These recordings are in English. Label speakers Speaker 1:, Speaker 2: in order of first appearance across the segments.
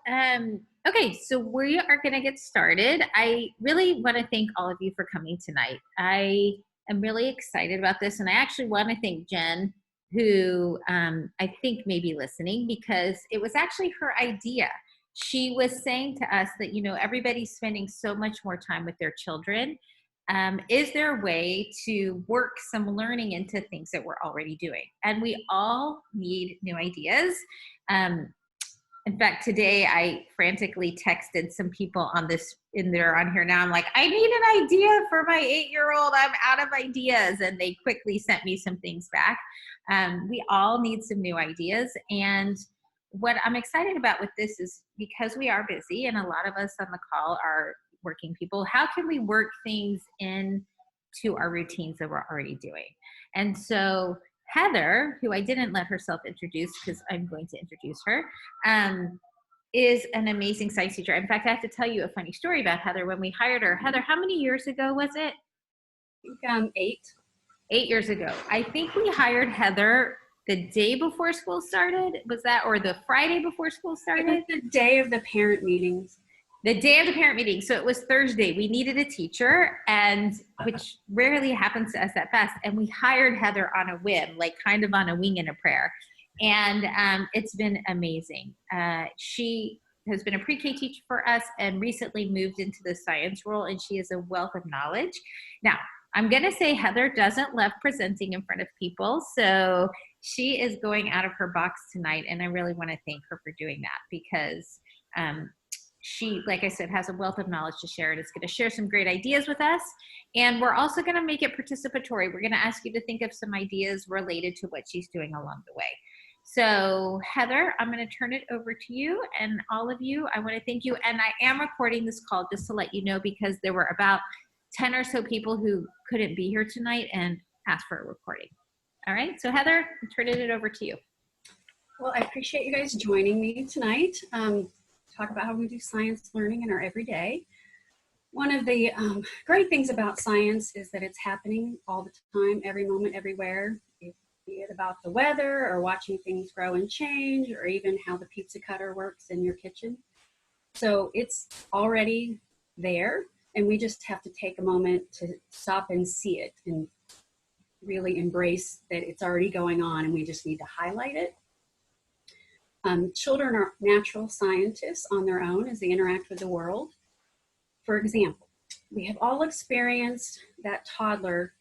Speaker 1: Okay, so we are going to get started. I really want to thank all of you for coming tonight. I am really excited about this, and I actually want to thank Jen, who I think may be listening, because it was actually her idea. She was saying to us that, everybody's spending so much more time with their children. Is there a way to work some learning into things that we're already doing? And we all need new ideas. In fact, today I frantically texted some people on here now. I'm like, I need an idea for my 8-year-old. I'm out of ideas. And they quickly sent me some things back. We all need some new ideas. And what I'm excited about with this is, because we are busy and a lot of us on the call are working people, how can we work things into our routines that we're already doing? And so Heather, who I didn't let herself introduce because I'm going to introduce her, is an amazing science teacher. In fact, I have to tell you a funny story about Heather. When we hired her, Heather, how many years ago was it?
Speaker 2: I think 8.
Speaker 1: 8 years ago. I think we hired Heather the day before school started. Was that, or the Friday before school started?
Speaker 2: It was the day of the parent meetings.
Speaker 1: The day of the parent meeting. So it was Thursday. We needed a teacher, and which rarely happens to us that fast. And we hired Heather on a whim, like kind of on a wing and a prayer. And it's been amazing. She has been a pre-K teacher for us and recently moved into the science role, and she is a wealth of knowledge. Now, I'm going to say Heather doesn't love presenting in front of people, so she is going out of her box tonight, and I really want to thank her for doing that, because she, like I said, has a wealth of knowledge to share, and is going to share some great ideas with us. And we're also going to make it participatory. We're going to ask you to think of some ideas related to what she's doing along the way. So Heather, I'm going to turn it over to you, and all of you, I want to thank you. And I am recording this call just to let you know, because there were about 10 or so people who couldn't be here tonight and asked for a recording. All right, so Heather, I'm turning it over to you.
Speaker 2: Well, I appreciate you guys joining me tonight. Talk about how we do science learning in our everyday. One of the great things about science is that it's happening all the time, every moment, everywhere. Be it about the weather, or watching things grow and change, or even how the pizza cutter works in your kitchen. So it's already there, and we just have to take a moment to stop and see it and really embrace that it's already going on, and we just need to highlight it. Children are natural scientists on their own as they interact with the world. For example, we have all experienced that toddler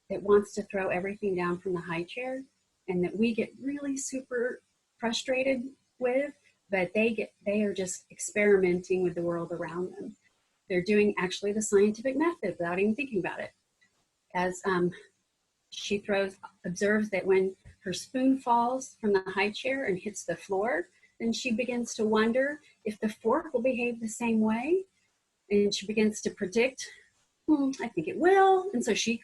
Speaker 2: that wants to throw everything down from the high chair, and that we get really super frustrated with, but they are just experimenting with the world around them. They're doing actually the scientific method without even thinking about it. As she observes that when her spoon falls from the high chair and hits the floor, then she begins to wonder if the fork will behave the same way. And she begins to predict, I think it will. And so she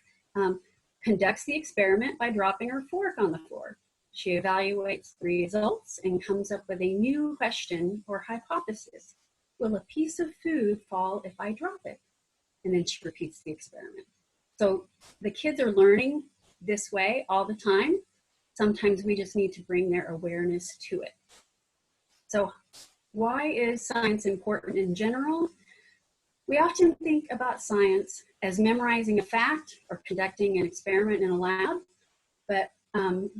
Speaker 2: conducts the experiment by dropping her fork on the floor. She evaluates the results and comes up with a new question or hypothesis. Will a piece of food fall if I drop it? And then she repeats the experiment. So the kids are learning this way all the time. Sometimes we just need to bring their awareness to it. So why is science important in general? We often think about science as memorizing a fact or conducting an experiment in a lab, but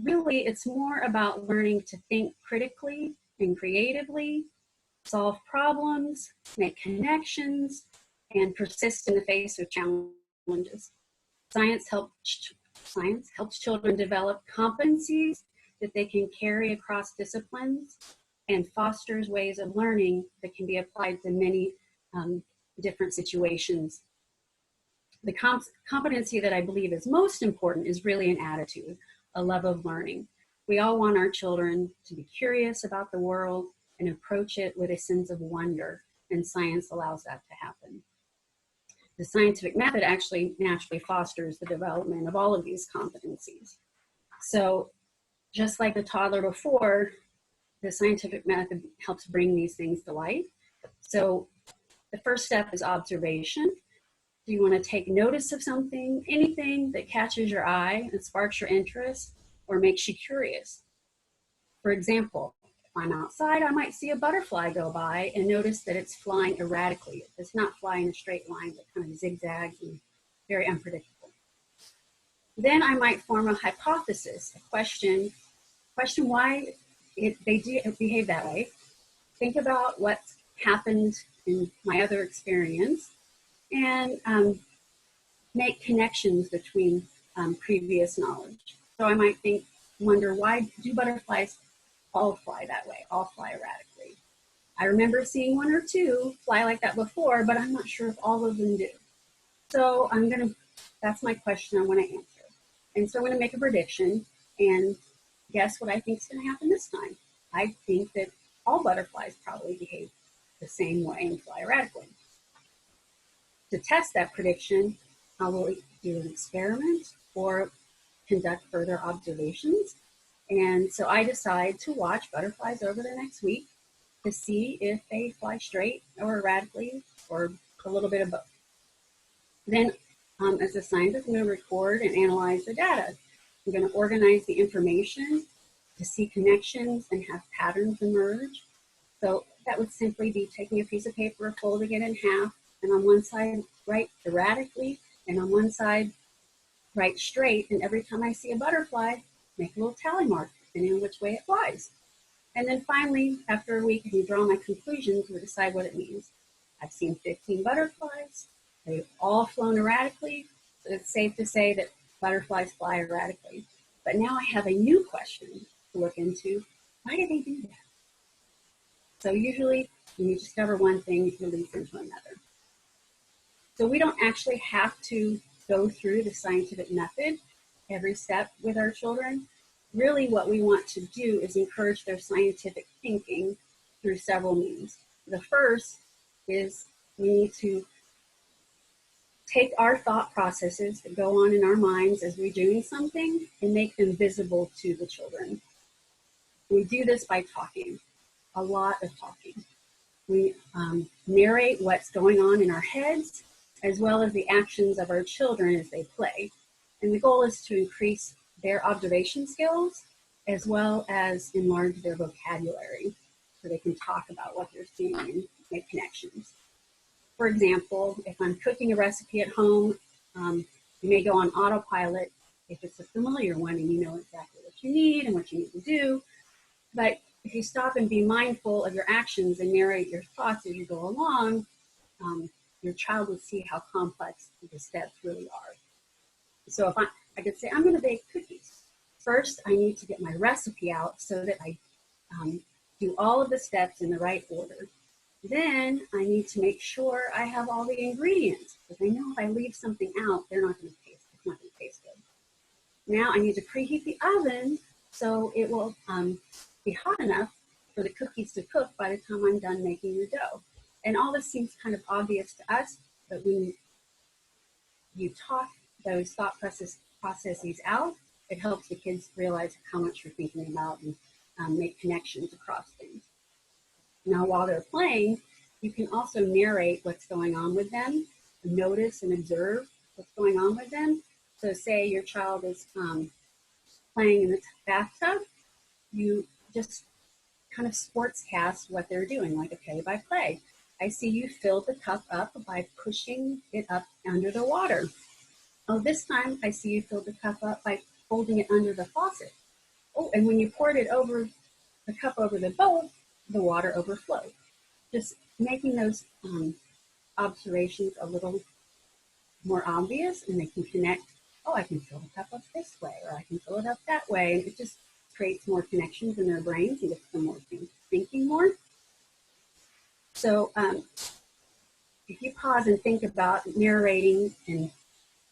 Speaker 2: really it's more about learning to think critically and creatively, solve problems, make connections, and persist in the face of challenges. Science helps children develop competencies that they can carry across disciplines, and fosters ways of learning that can be applied to many different situations. The competency that I believe is most important is really an attitude, a love of learning. We all want our children to be curious about the world and approach it with a sense of wonder, and science allows that to happen. The scientific method actually naturally fosters the development of all of these competencies. So just like the toddler before, the scientific method helps bring these things to light. So the first step is observation. Do you want to take notice of something, anything that catches your eye and sparks your interest or makes you curious? For example, I'm outside, I might see a butterfly go by and notice that it's flying erratically. It does not fly in a straight line, but kind of zigzags and very unpredictable. Then I might form a hypothesis, a question why they do behave that way. Think about what's happened in my other experience, and make connections between previous knowledge. So I might wonder, why do butterflies all fly that way, all fly erratically? I remember seeing one or two fly like that before, but I'm not sure if all of them do. So that's my question I want to answer. And so I'm going to make a prediction and guess what I think is going to happen this time. I think that all butterflies probably behave the same way and fly erratically. To test that prediction, I will do an experiment or conduct further observations. And so I decide to watch butterflies over the next week to see if they fly straight or erratically or a little bit of both. Then, as a scientist, I'm going to record and analyze the data. I'm going to organize the information to see connections and have patterns emerge. So that would simply be taking a piece of paper, folding it in half, and on one side write erratically, and on one side write straight. And every time I see a butterfly, make a little tally mark, depending on which way it flies. And then finally, after a week, I can draw my conclusions and decide what it means. I've seen 15 butterflies. They've all flown erratically. So it's safe to say that butterflies fly erratically. But now I have a new question to look into. Why do they do that? So usually when you discover one thing, it leads into another. So we don't actually have to go through the scientific method every step with our children. Really what we want to do is encourage their scientific thinking through several means. The first is we need to take our thought processes that go on in our minds as we're doing something and make them visible to the children. We do this by talking, a lot of talking. We narrate what's going on in our heads as well as the actions of our children as they play. And the goal is to increase their observation skills as well as enlarge their vocabulary so they can talk about what they're seeing and make connections. For example, if I'm cooking a recipe at home, you may go on autopilot if it's a familiar one and you know exactly what you need and what you need to do. But if you stop and be mindful of your actions and narrate your thoughts as you go along, your child will see how complex the steps really are. So if I could say, I'm going to bake cookies. First, I need to get my recipe out so that I do all of the steps in the right order. Then I need to make sure I have all the ingredients, because I know if I leave something out, they're not going to taste. It's not going to taste good. Now I need to preheat the oven so it will be hot enough for the cookies to cook by the time I'm done making the dough. And all this seems kind of obvious to us, but when you talk those thought processes out, it helps the kids realize how much you're thinking about and make connections across things. Now, while they're playing, you can also narrate what's going on with them, notice and observe what's going on with them. So say your child is playing in the bathtub, you just kind of sportscast what they're doing, like a play-by-play. I see you fill the cup up by pushing it up under the water. Oh, this time I see you fill the cup up by holding it under the faucet. Oh, and when you poured it over the cup over the bowl, the water overflowed. Just making those observations a little more obvious, and they can connect. Oh, I can fill the cup up this way, or I can fill it up that way. And it just creates more connections in their brains and gets them more thinking more. So if you pause and think about narrating and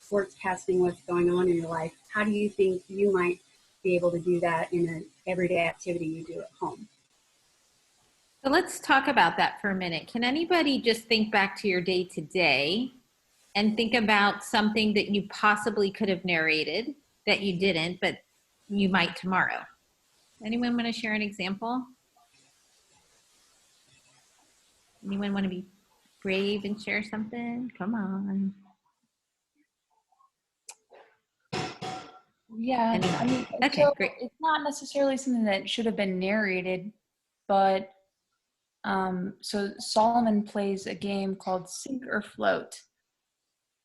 Speaker 2: sportscasting what's going on in your life, how do you think you might be able to do that in an everyday activity you do at home?
Speaker 1: So let's talk about that for a minute. Can anybody just think back to your day today and think about something that you possibly could have narrated that you didn't, but you might tomorrow? Anyone want to share an example? Anyone want to be brave and share something? Come on.
Speaker 3: Yeah,
Speaker 1: Anyone?
Speaker 3: I mean,
Speaker 1: Okay,
Speaker 3: so
Speaker 1: great.
Speaker 3: it's not necessarily something that should have been narrated, but so Solomon plays a game called Sink or Float,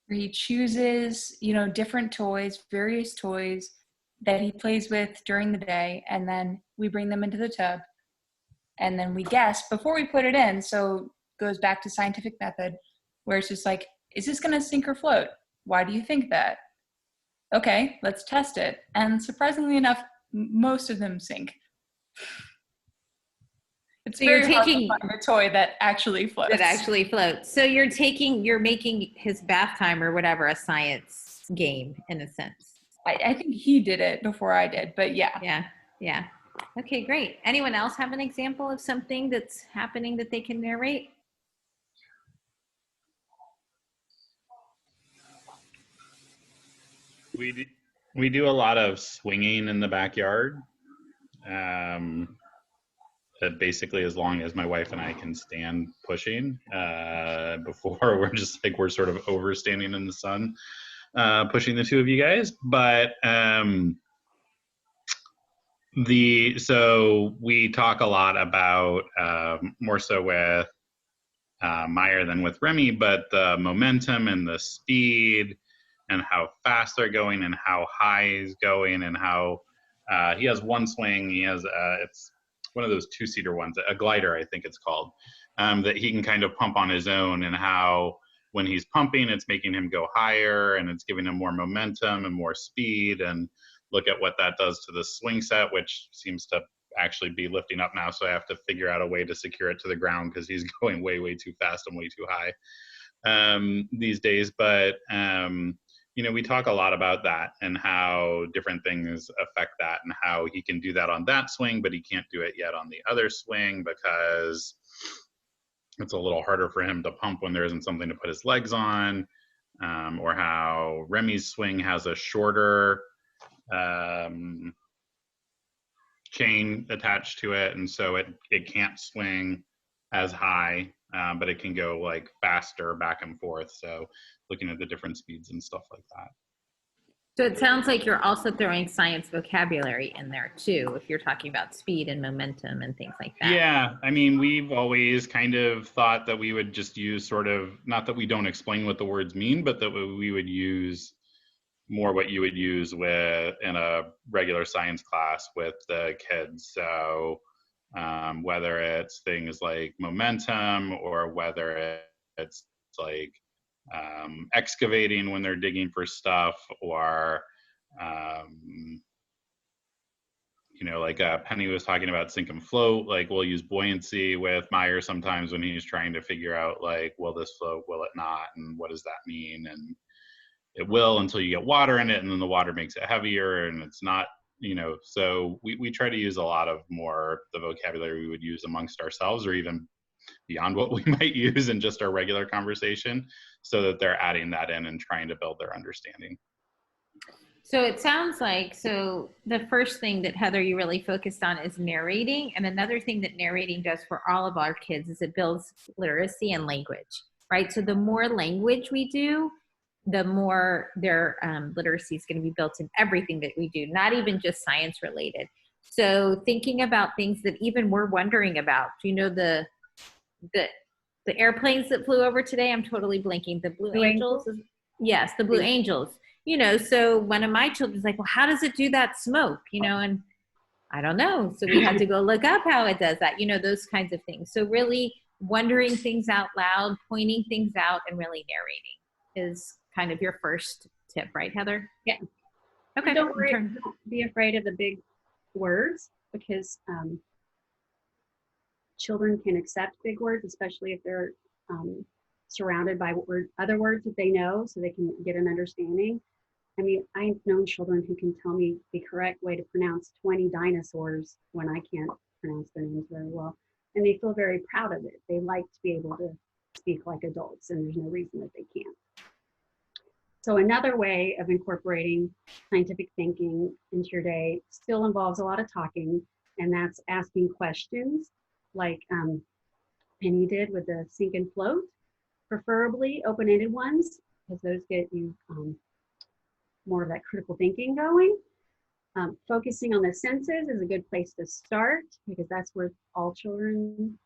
Speaker 3: where he chooses, different toys, various toys that he plays with during the day, and then we bring them into the tub, and then we guess before we put it in. So it goes back to scientific method, where it's just like, is this going to sink or float? Why do you think that? Okay, let's test it. And surprisingly enough, most of them sink. It's
Speaker 1: So you're
Speaker 3: very hard to
Speaker 1: taking
Speaker 3: find a toy that actually floats.
Speaker 1: So you're making his bath time or whatever a science game in a sense.
Speaker 3: I think he did it before I did, but yeah.
Speaker 1: Yeah. Okay, great. Anyone else have an example of something that's happening that they can narrate?
Speaker 4: We do a lot of swinging in the backyard. Basically, as long as my wife and I can stand pushing, before we're sort of overstanding in the sun, pushing the two of you guys. But so we talk a lot about, more so with Meyer than with Remy, but the momentum and the speed and how fast they're going and how high he's going and how he has one swing. He has it's one of those two-seater ones, a glider, I think it's called, that he can kind of pump on his own, and how when he's pumping, it's making him go higher and it's giving him more momentum and more speed. And look at what that does to the swing set, which seems to actually be lifting up now. So I have to figure out a way to secure it to the ground because he's going way, way too fast and way too high these days. But we talk a lot about that and how different things affect that, and how he can do that on that swing, but he can't do it yet on the other swing because it's a little harder for him to pump when there isn't something to put his legs on, or how Remy's swing has a shorter chain attached to it, and so it can't swing as high, but it can go like faster back and forth. So looking at the different speeds and stuff like that.
Speaker 1: So it sounds like you're also throwing science vocabulary in there too, if you're talking about speed and momentum and things like that.
Speaker 4: Yeah, I mean, we've always kind of thought that we would just use sort of, not that we don't explain what the words mean, but that we would use more what you would use in a regular science class with the kids. So whether it's things like momentum, or whether it's like excavating when they're digging for stuff, or like Penny was talking about sink and float. Like we'll use buoyancy with Meyer sometimes when he's trying to figure out like, will this float, will it not, and what does that mean? And it will until you get water in it, and then the water makes it heavier, and it's not, so we try to use a lot of more the vocabulary we would use amongst ourselves, or even beyond what we might use in just our regular conversation, so that they're adding that in and trying to build their understanding.
Speaker 1: So it sounds like, the first thing that Heather, you really focused on is narrating. And another thing that narrating does for all of our kids is it builds literacy and language, right? So the more language we do, the more their literacy is going to be built in everything that we do, not even just science related. So thinking about things that even we're wondering about, the airplanes that flew over today, I'm totally blanking. The Blue Angels? Yes, the Blue Angels. So one of my children's like, well, how does it do that smoke? And I don't know. So we had to go look up how it does that, those kinds of things. So really wondering things out loud, pointing things out, and really narrating is kind of your first tip, right, Heather?
Speaker 2: Yeah.
Speaker 1: Okay.
Speaker 2: Don't be afraid of the big words, because children can accept big words, especially if they're surrounded by other words that they know, so they can get an understanding. I mean, I've known children who can tell me the correct way to pronounce 20 dinosaurs when I can't pronounce their names very well. And they feel very proud of it. They like to be able to speak like adults, and there's no reason that they can't. So another way of incorporating scientific thinking into your day still involves a lot of talking, and that's asking questions like Penny did with the sink and float, preferably open-ended ones, because those get you more of that critical thinking going. Focusing on the senses is a good place to start because that's where all children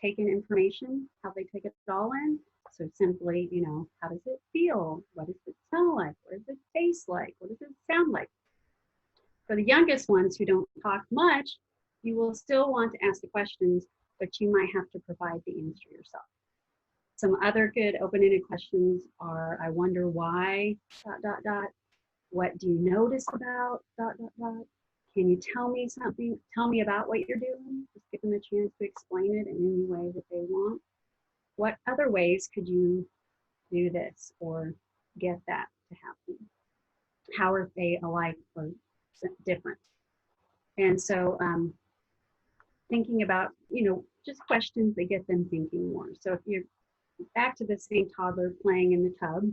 Speaker 2: take in information, how they take it all in. So simply, you know, how does it feel? What does it smell like? What does it taste like? What does it sound like? For the youngest ones who don't talk much, you will still want to ask the questions, but you might have to provide the answer yourself. Some other good open-ended questions are, I wonder why, ... What do you notice about ... Can you tell me something? Tell me about what you're doing. Just give them a chance to explain it in any way that they want. What other ways could you do this or get that to happen? How are they alike or different? And so thinking about, you know, just questions that get them thinking more. So if you're back to the same toddler playing in the tub,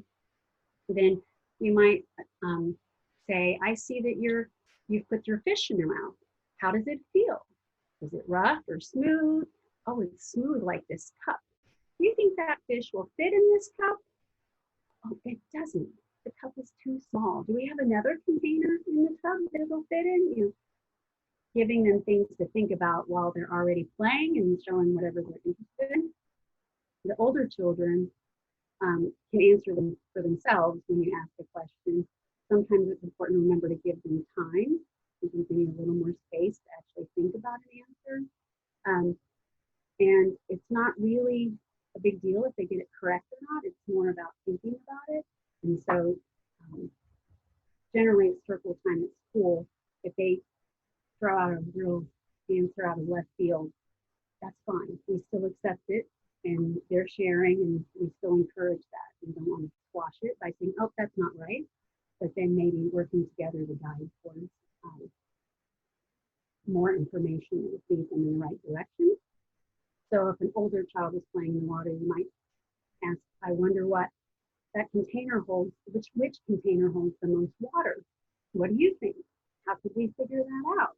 Speaker 2: then you might say, I see that you've put your fish in your mouth. How does it feel? Is it rough or smooth? Oh, it's smooth like this cup. Do you think that fish will fit in this cup? Oh, it doesn't. The cup is too small. Do we have another container in the tub that it'll fit in? You know, giving them things to think about while they're already playing and showing whatever they're interested in. The older children can answer them for themselves when you ask a question. Sometimes it's important to remember to give them time, to give them a little more space to actually think about an answer. And it's not really a big deal if they get it correct or not. It's more about thinking about it. And so generally it's circle time at school. If they throw out a real answer out of left field, that's fine. We still accept it and they're sharing and we still encourage that. We don't want to squash it by saying, oh, that's not right. But then maybe working together to guide towards more information that will lead them in the right direction. So if an older child is playing in the water, you might ask, I wonder what that container holds, which container holds the most water? What do you think? How could we figure that out?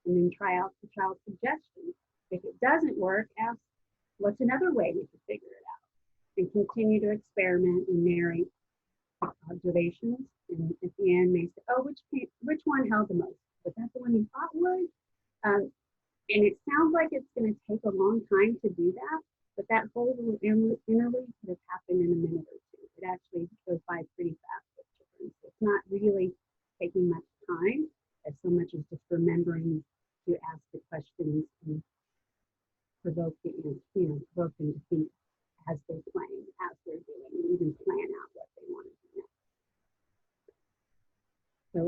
Speaker 2: And then try out the child's suggestions. If it doesn't work, ask, what's another way we could figure it out? And continue to experiment and narrate observations. And at the end, may say, oh, which one held the most? Was that the one you thought would? And it sounds like it's going to take a long time to do that, but that whole little interlude could have happened in a minute or two. It actually goes by pretty fast with children. So it's not really taking much time as so much as just remembering to ask the questions and provoke them to think as they're playing, as they're doing, and even plan out what they want to do next. So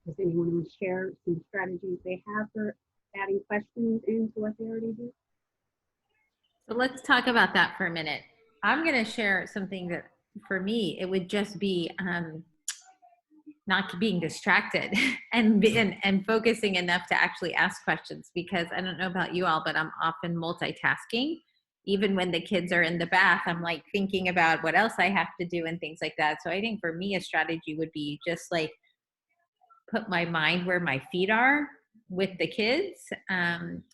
Speaker 2: does anyone want to share some strategies they have for adding questions into what they already do?
Speaker 1: So let's talk about that for a minute. I'm going to share something that for me, it would just be not being distracted and focusing enough to actually ask questions, because I don't know about you all, but I'm often multitasking. Even when the kids are in the bath, I'm like thinking about what else I have to do and things like that. So I think for me, a strategy would be just like put my mind where my feet are with the kids.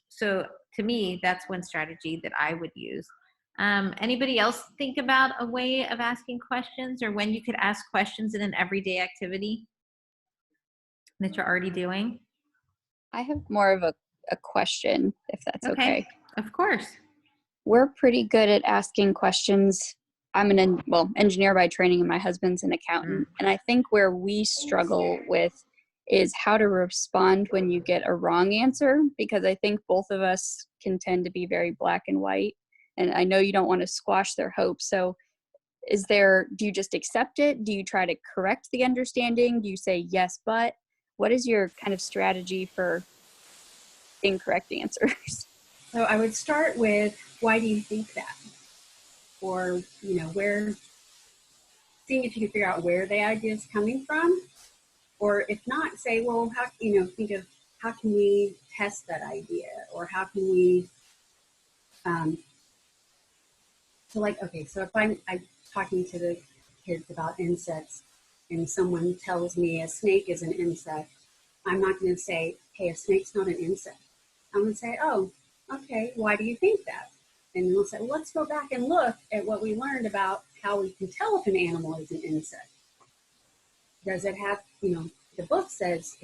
Speaker 1: So to me, that's one strategy that I would use. Anybody else think about a way of asking questions or when you could ask questions in an everyday activity that you're already doing?
Speaker 5: I have more of a question, if that's okay.
Speaker 1: Of course.
Speaker 5: We're pretty good at asking questions. I'm an engineer by training and my husband's an accountant. And I think where we struggle with is how to respond when you get a wrong answer, because I think both of us can tend to be very black and white. And I know you don't want to squash their hopes. So do you just accept it? Do you try to correct the understanding? Do you say yes, but? What is your kind of strategy for incorrect answers?
Speaker 2: So I would start with, why do you think that? Or, you know, seeing if you can figure out where the idea is coming from. Or if not, say, well, think of how can we test that idea? Or how can we, so if I'm talking to the kids about insects and someone tells me a snake is an insect, I'm not going to say, hey, a snake's not an insect. I'm going to say, oh, okay, why do you think that? And then we'll say, well, let's go back and look at what we learned about how we can tell if an animal is an insect. Does it have, the book says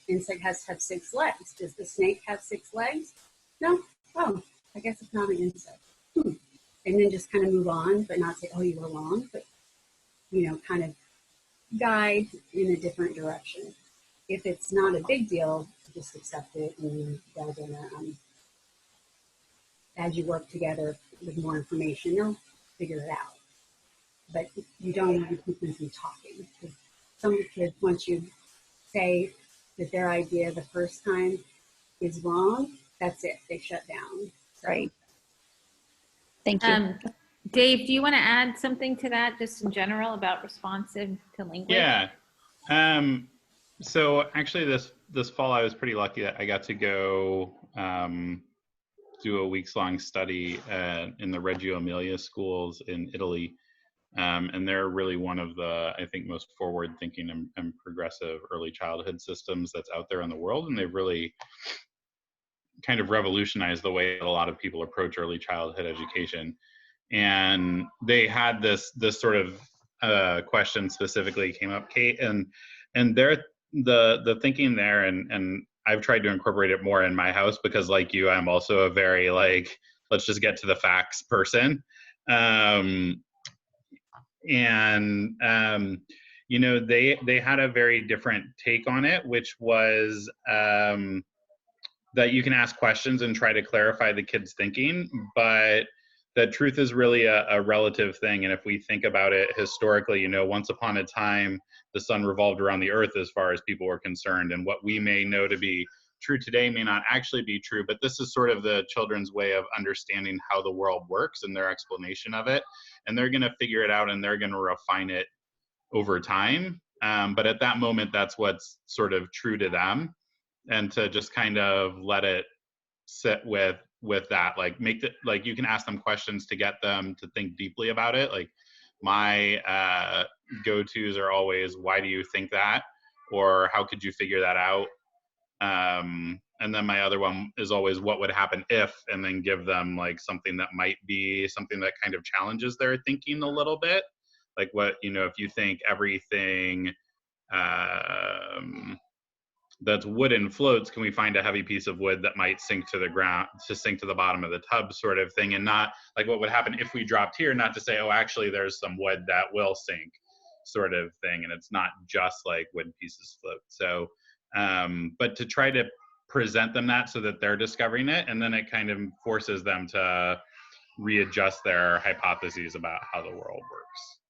Speaker 2: insect has to have 6 legs. Does the snake have 6 legs? No. Oh, I guess it's not an insect. And then just kind of move on, but not say, oh, you were wrong, but, kind of guide in a different direction. If it's not a big deal, just accept it, and they're gonna, as you work together with more information, they'll figure it out. But you don't want to keep them from talking. Because some of the kids, once you say that their idea the first time is wrong, that's it. They shut down. So,
Speaker 5: Right. Thank you.
Speaker 1: Dave, do you want to add something to that, just in general, about responsive to language?
Speaker 4: Yeah. So actually this fall I was pretty lucky that I got to go do a weeks-long study in the Reggio Emilia schools in Italy. And they're really one of the, I think, most forward-thinking and progressive early childhood systems that's out there in the world. And they've really kind of revolutionized the way that a lot of people approach early childhood education. And they had this sort of question specifically came up, Kate, and the thinking there, and I've tried to incorporate it more in my house because, like you, I'm also a very let's just get to the facts person. They had a very different take on it, which was that you can ask questions and try to clarify the kid's thinking, but that truth is really a relative thing. And if we think about it historically, once upon a time, the sun revolved around the earth as far as people were concerned. And what we may know to be true today may not actually be true, but this is sort of the children's way of understanding how the world works and their explanation of it. And they're going to figure it out and they're going to refine it over time. But at that moment, that's what's sort of true to them. And to just kind of let it sit with that, you can ask them questions to get them to think deeply about it. Like my go-tos are always, why do you think that? Or how could you figure that out? And then my other one is always, what would happen if, and then give them something that might be something that kind of challenges their thinking a little bit. Like what, if you think everything that's wooden floats, can we find a heavy piece of wood that might sink to the ground, to sink to the bottom of the tub, sort of thing. And not like what would happen if we dropped here, not to say, oh, actually there's some wood that will sink, sort of thing. And it's not just like wood pieces float. So but to try to present them that so that they're discovering it, and then it kind of forces them to readjust their hypotheses about how the world works.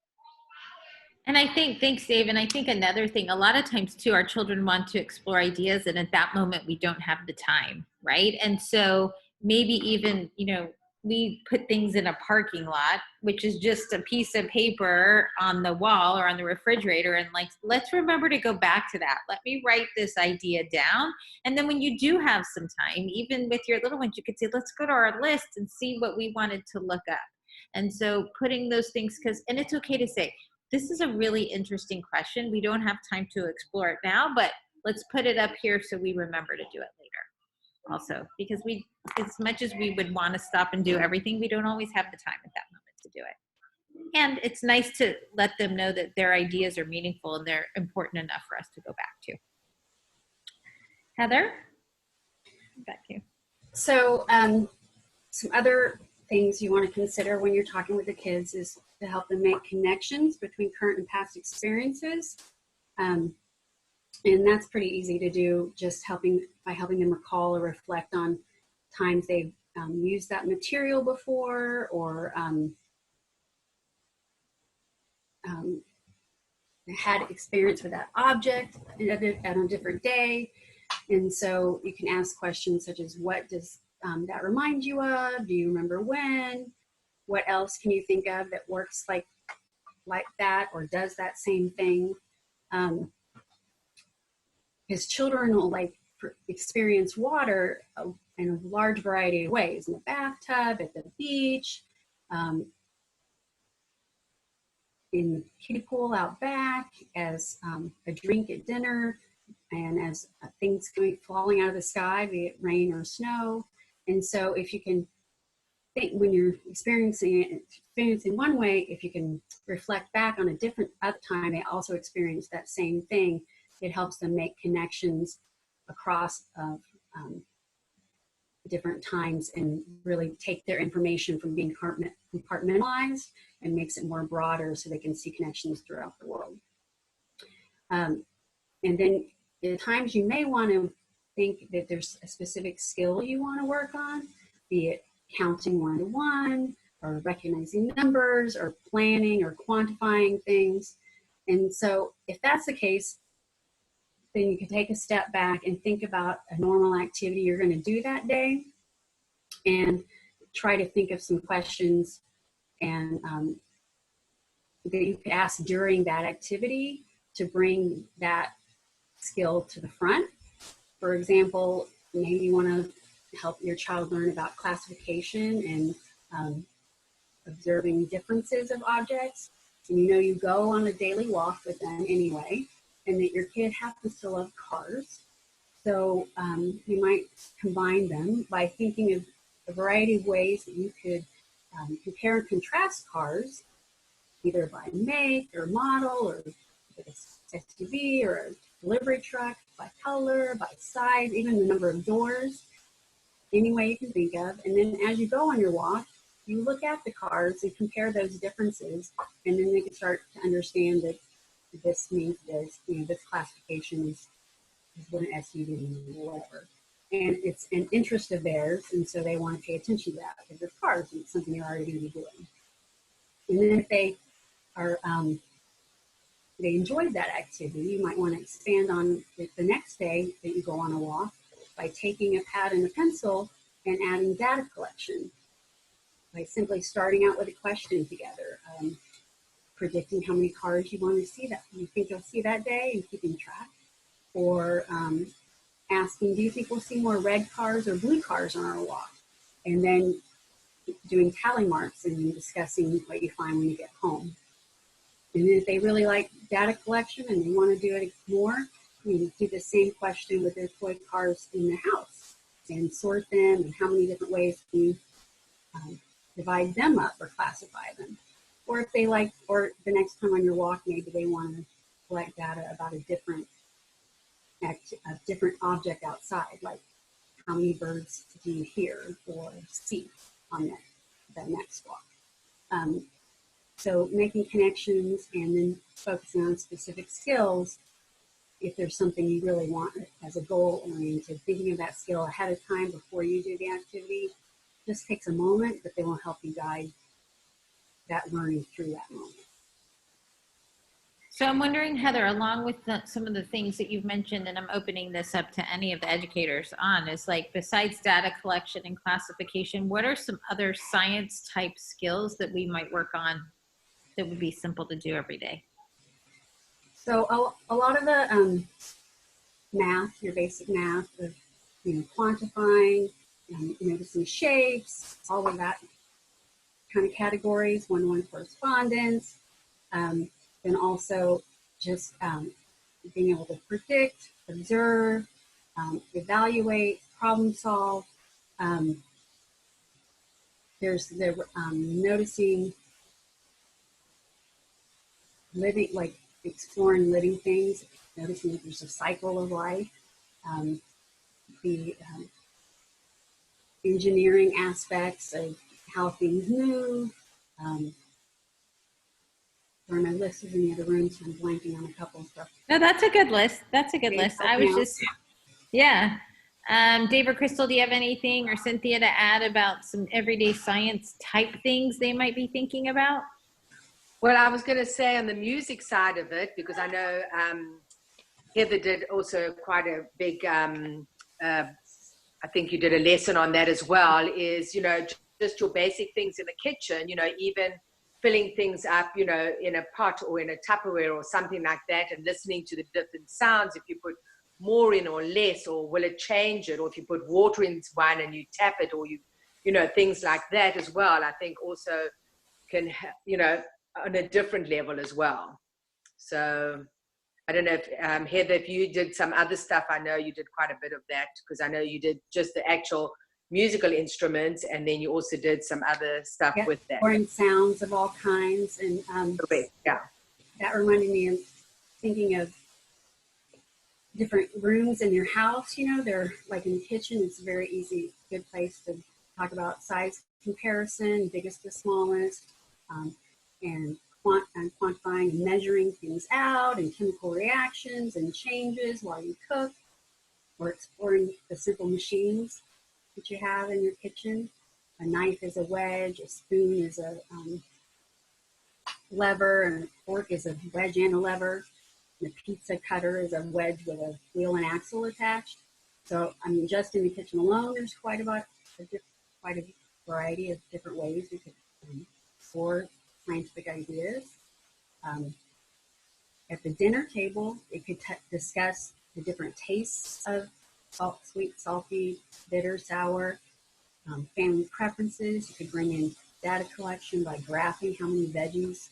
Speaker 1: And I think, thanks, Dave. And I think another thing, a lot of times too, our children want to explore ideas, and at that moment we don't have the time, right? And so maybe even, we put things in a parking lot, which is just a piece of paper on the wall or on the refrigerator, and let's remember to go back to that. Let me write this idea down. And then when you do have some time, even with your little ones, you could say, let's go to our list and see what we wanted to look up. And so putting those things, and it's okay to say, this is a really interesting question. We don't have time to explore it now, but let's put it up here so we remember to do it later. Also, because as much as we would want to stop and do everything, we don't always have the time at that moment to do it. And it's nice to let them know that their ideas are meaningful and they're important enough for us to go back to. Heather, back to you.
Speaker 2: So some other things you want to consider when you're talking with the kids is to help them make connections between current and past experiences. And that's pretty easy to do, just by helping them recall or reflect on times they've used that material before, or had experience with that object at a different day. And so you can ask questions such as, what does that remind you of? Do you remember when? What else can you think of that works like that, or does that same thing? Because children will experience water in a large variety of ways: in the bathtub, at the beach, in the kiddie pool out back, as a drink at dinner, and as things falling out of the sky, be it rain or snow. And so if you can think, when you're experiencing one way, if you can reflect back on a different time they also experienced that same thing, it helps them make connections across different times and really take their information from being compartmentalized and makes it more broader so they can see connections throughout the world. And then at times you may want to think that there's a specific skill you want to work on, be it counting 1 to 1 or recognizing numbers or planning or quantifying things. And so if that's the case, then you can take a step back and think about a normal activity you're going to do that day and try to think of some questions and that you could ask during that activity to bring that skill to the front. For example, maybe you want to help your child learn about classification and observing differences of objects. And you know you go on a daily walk with them anyway, and that your kid happens to love cars. So you might combine them by thinking of a variety of ways that you could compare and contrast cars, either by make or model, or like a SUV or a delivery truck, by color, by size, even the number of doors, any way you can think of. And then as you go on your walk, you look at the cars and compare those differences, and then they can start to understand that this means this, you know, this classification is what an SUV means, or whatever. And it's an interest of theirs, and so they want to pay attention to that because it's cars and it's something you're already going to be doing. And then if they are they enjoyed that activity, you might want to expand on it the next day that you go on a walk by taking a pad and a pencil and adding data collection, by simply starting out with a question together, predicting how many cars you want to see that you think you'll see that day and keeping track, or asking, do you think we'll see more red cars or blue cars on our walk? And then doing tally marks and discussing what you find when you get home. And then if they really like data collection and they want to do it more, you do the same question with their toy cars in the house and sort them, and how many different ways can you divide them up or classify them. Or if they like, or the next time on your walk, maybe they want to collect data about a different object outside, like how many birds do you hear or see on that next walk. So making connections and then focusing on specific skills, if there's something you really want as a goal oriented, thinking of that skill ahead of time before you do the activity just takes a moment, but they will help you guide that learning through that moment.
Speaker 1: So I'm wondering, Heather, along with some of the things that you've mentioned, and I'm opening this up to any of the educators on, is like, besides data collection and classification, what are some other science type skills that we might work on that would be simple to do every day?
Speaker 2: So a lot of the math, your basic math of quantifying, noticing shapes, all of that kind of categories, one-to-one correspondence, then also just being able to predict, observe, evaluate, problem solve. There's the noticing living, like exploring living things, noticing that there's a cycle of life, the engineering aspects of how things move. Or my list is in the other room, so I'm blanking on a couple of stuff.
Speaker 1: No, that's a good list. That's a good list. I was just, yeah. Dave or Crystal, do you have anything, or Cynthia, to add about some everyday science type things they might be thinking about?
Speaker 6: Well, I was going to say on the music side of it, because I know Heather did also quite a big, I think you did a lesson on that as well, is, just your basic things in the kitchen, even filling things up, in a pot or in a Tupperware or something like that, and listening to the different sounds, if you put more in or less, or will it change it, or if you put water in one and you tap it, or things like that as well, I think also can, on a different level as well. So I don't know if, Heather, if you did some other stuff, I know you did quite a bit of that, because I know you did just the actual musical instruments, and then you also did some other stuff with that.
Speaker 2: Exploring sounds of all kinds. And
Speaker 6: yeah,
Speaker 2: that reminded me of thinking of different rooms in your house. You know, they're like in the kitchen. It's a very easy, good place to talk about size comparison, biggest to smallest, and quantifying and measuring things out, and chemical reactions and changes while you cook, or exploring the simple machines that you have in your kitchen. A knife is a wedge, a spoon is a lever, and a fork is a wedge and a lever. The pizza cutter is a wedge with a wheel and axle attached. So, I mean, just in the kitchen alone, there's quite a variety of different ways we could explore scientific ideas. At the dinner table, it could discuss the different tastes of sweet, salty, bitter, sour, family preferences. You could bring in data collection by graphing how many veggies,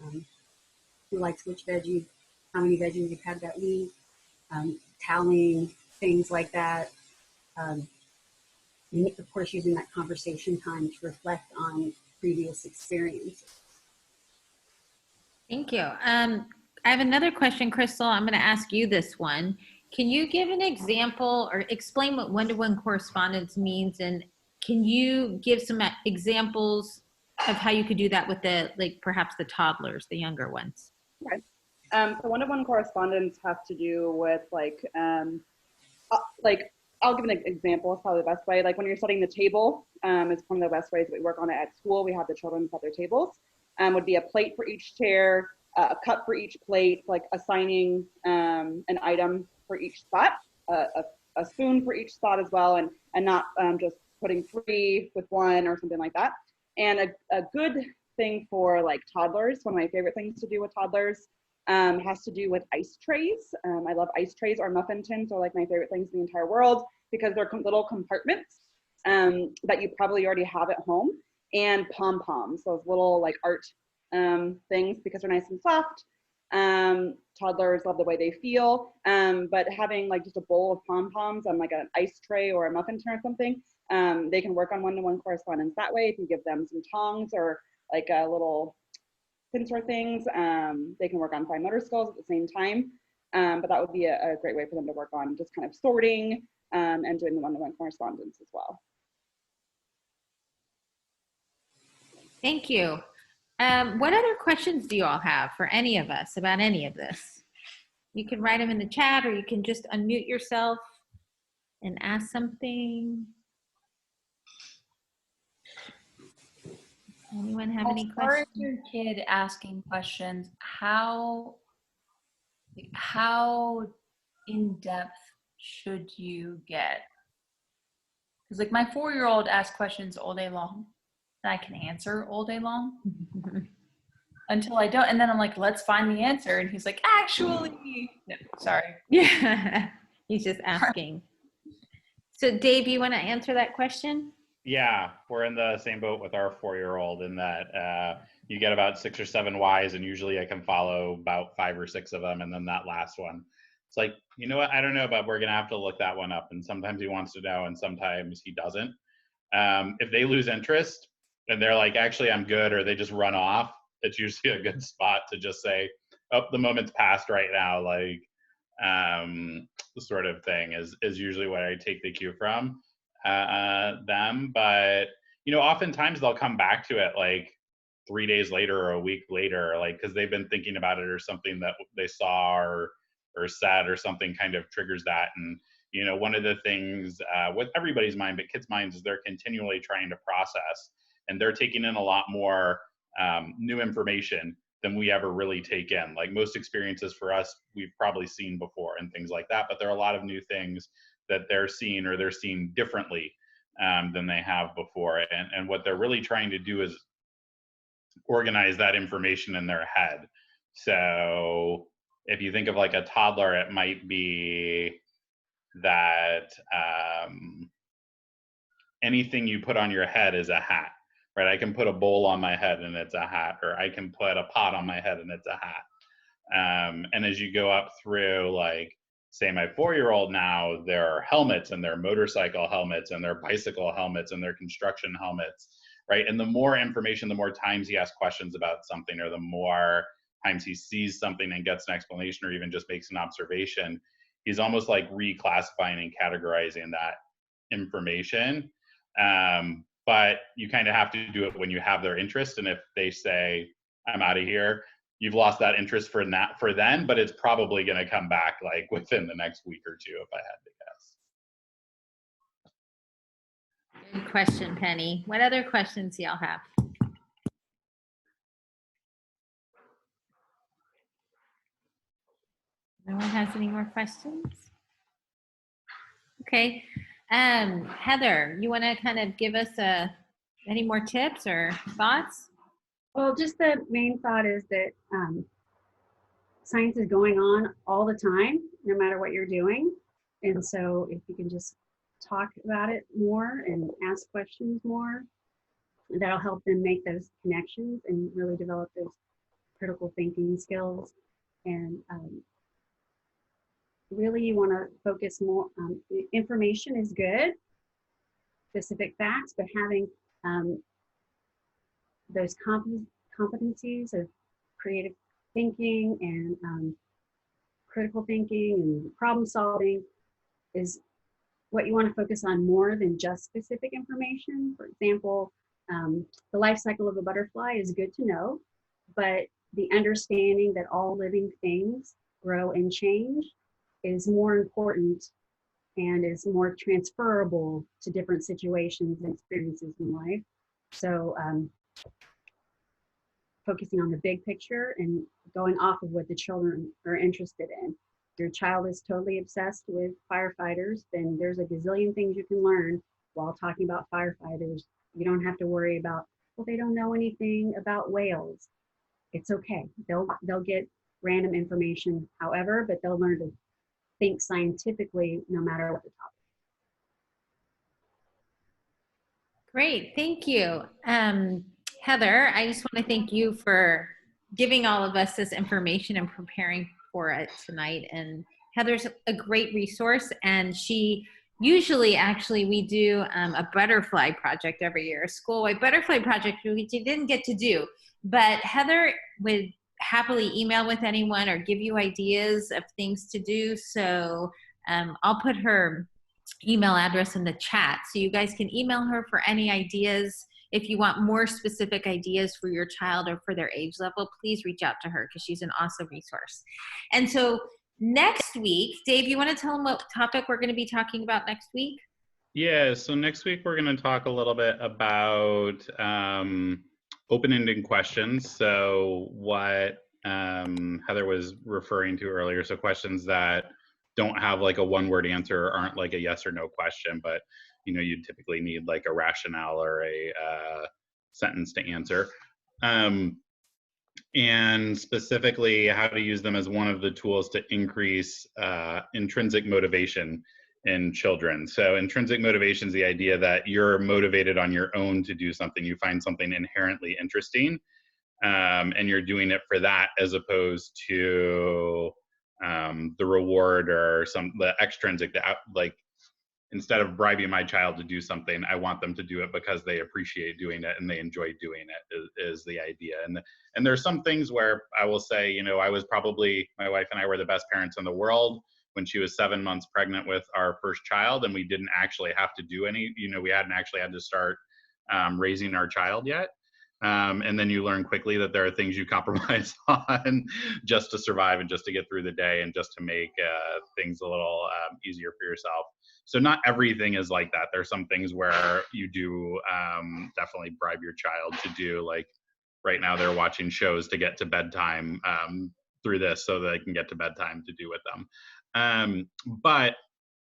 Speaker 2: who likes which veggie, how many veggies you've had that week, tallying things like that. And of course, using that conversation time to reflect on previous experiences.
Speaker 1: Thank you. I have another question, Crystal. I'm going to ask you this one. Can you give an example or explain what one-to-one correspondence means? And can you give some examples of how you could do that with perhaps the toddlers, the younger ones?
Speaker 7: Okay. So one-to-one correspondence has to do with I'll give an example. It's probably the best way. Like when you're setting the table, it's one of the best ways that we work on it at school. We have the children set their tables. Would be a plate for each chair, a cup for each plate, like assigning an item for each spot, a spoon for each spot as well, and not just putting 3 with 1 or something like that. And a good thing for like toddlers, one of my favorite things to do with toddlers, has to do with ice trays. I love ice trays, or muffin tins are like my favorite things in the entire world, because they're little compartments that you probably already have at home, and pom-poms, those little like art things, because they're nice and soft. Toddlers love the way they feel, but having like just a bowl of pom-poms on like an ice tray or a muffin tin or something, they can work on one-to-one correspondence that way. If you give them some tongs or like a little pincer things, they can work on fine motor skills at the same time. But that would be a great way for them to work on just kind of sorting and doing the one-to-one correspondence as well.
Speaker 1: Thank you. What other questions do you all have for any of us about any of this? You can write them in the chat, or you can just unmute yourself and ask something. Anyone have any questions?
Speaker 3: As far as your kid asking questions, how in depth should you get? Because like my 4-year-old asks questions all day long, and I can answer all day long until I don't, and then I'm like, let's find the answer, and he's like, actually, no, sorry.
Speaker 1: Yeah, he's just asking. So Dave, you want to answer that question?
Speaker 4: Yeah, we're in the same boat with our 4-year-old in that you get about 6 or 7 whys, and usually I can follow about 5 or 6 of them, and then that last one, it's like, you know what, I don't know, but we're gonna have to look that one up. And sometimes he wants to know, and sometimes he doesn't. If they lose interest and they're like, actually, I'm good, or they just run off, it's usually a good spot to just say, oh, the moment's passed right now, like the sort of thing is usually what I take the cue from them. But you know, oftentimes they'll come back to it like 3 days later or a week later, like because they've been thinking about it, or something that they saw or said or something kind of triggers that. And you know, one of the things with everybody's mind, but kids' minds, is they're continually trying to process, and they're taking in a lot more new information than we ever really take in. Like most experiences for us, we've probably seen before and things like that, but there are a lot of new things that they're seeing, or they're seeing differently than they have before. And what they're really trying to do is organize that information in their head. So if you think of like a toddler, it might be that anything you put on your head is a hat, right? I can put a bowl on my head and it's a hat, or I can put a pot on my head and it's a hat. And as you go up through, like, say my 4-year-old now, there are helmets, and there are motorcycle helmets, and there are bicycle helmets, and there are construction helmets, right? And the more information, the more times he asks questions about something, or the more times he sees something and gets an explanation, or even just makes an observation, he's almost like reclassifying and categorizing that information. But you kind of have to do it when you have their interest. And if they say, I'm out of here, you've lost that interest for then, but it's probably going to come back like within the next week or two, if I had to guess.
Speaker 1: Good question, Penny. What other questions y'all have? No one has any more questions? Okay. Heather, you want to kind of give us any more tips or thoughts?
Speaker 2: Well, just the main thought is that science is going on all the time, no matter what you're doing. And so if you can just talk about it more and ask questions more, that'll help them make those connections and really develop those critical thinking skills. And really you want to focus more on information is good, specific facts, but having those competencies of creative thinking and critical thinking and problem solving is what you want to focus on more than just specific information. For example, the life cycle of a butterfly is good to know, but the understanding that all living things grow and change is more important and is more transferable to different situations and experiences in life. So focusing on the big picture and going off of what the children are interested in. If your child is totally obsessed with firefighters, then there's a gazillion things you can learn while talking about firefighters. You don't have to worry about, well, they don't know anything about whales. It's okay. They'll get random information, however, but they'll learn to think scientifically no matter what the topic.
Speaker 1: Great, thank you. Heather, I just want to thank you for giving all of us this information and preparing for it tonight. And Heather's a great resource, and she usually, actually, we do a butterfly project every year, a school-wide butterfly project, which you didn't get to do. But Heather would happily email with anyone or give you ideas of things to do. So I'll put her email address in the chat so you guys can email her for any ideas. If you want more specific ideas for your child or for their age level, please reach out to her because she's an awesome resource. And so next week, Dave, you want to tell them what topic we're going to be talking about next week?
Speaker 4: Yeah, so next week we're going to talk a little bit about open-ended questions. So what Heather was referring to earlier, so questions that don't have like a one-word answer or aren't like a yes or no question, but you know, you typically need like a rationale or a sentence to answer. And specifically how to use them as one of the tools to increase intrinsic motivation in children. So intrinsic motivation is the idea that you're motivated on your own to do something. You find something inherently interesting, and you're doing it for that, as opposed to the reward or the extrinsic, like instead of bribing my child to do something, I want them to do it because they appreciate doing it and they enjoy doing it is the idea. And there's some things where I will say, you know, my wife and I were the best parents in the world when she was 7 months pregnant with our first child, and we didn't actually have to do any, you know, we hadn't actually had to start raising our child yet. And then you learn quickly that there are things you compromise on just to survive and just to get through the day and just to make things a little easier for yourself. So not everything is like that. There's some things where you do definitely bribe your child to do, like right now they're watching shows to get to bedtime through this so they can get to bedtime to do with them. But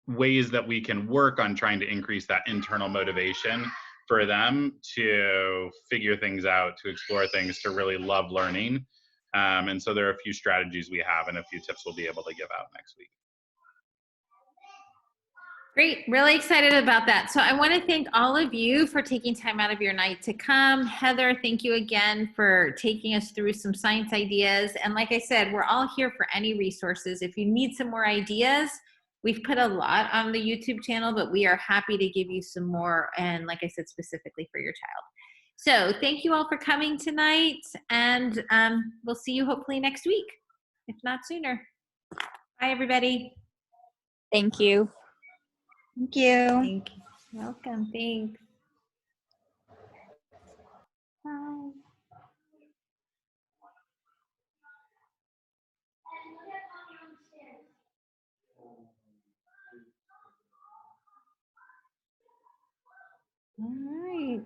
Speaker 4: ways that we can work on trying to increase that internal motivation for them to figure things out, to explore things, to really love learning. And so there are a few strategies we have and a few tips we'll be able to give out next week.
Speaker 1: Great, really excited about that. So I want to thank all of you for taking time out of your night to come. Heather, thank you again for taking us through some science ideas. And like I said, we're all here for any resources. If you need some more ideas, we've put a lot on the YouTube channel, but we are happy to give you some more. And like I said, specifically for your child. So thank you all for coming tonight. And we'll see you hopefully next week, if not sooner. Bye, everybody.
Speaker 5: Thank you.
Speaker 8: Thank you.
Speaker 1: Thank you. Welcome. Thanks. Bye. All right.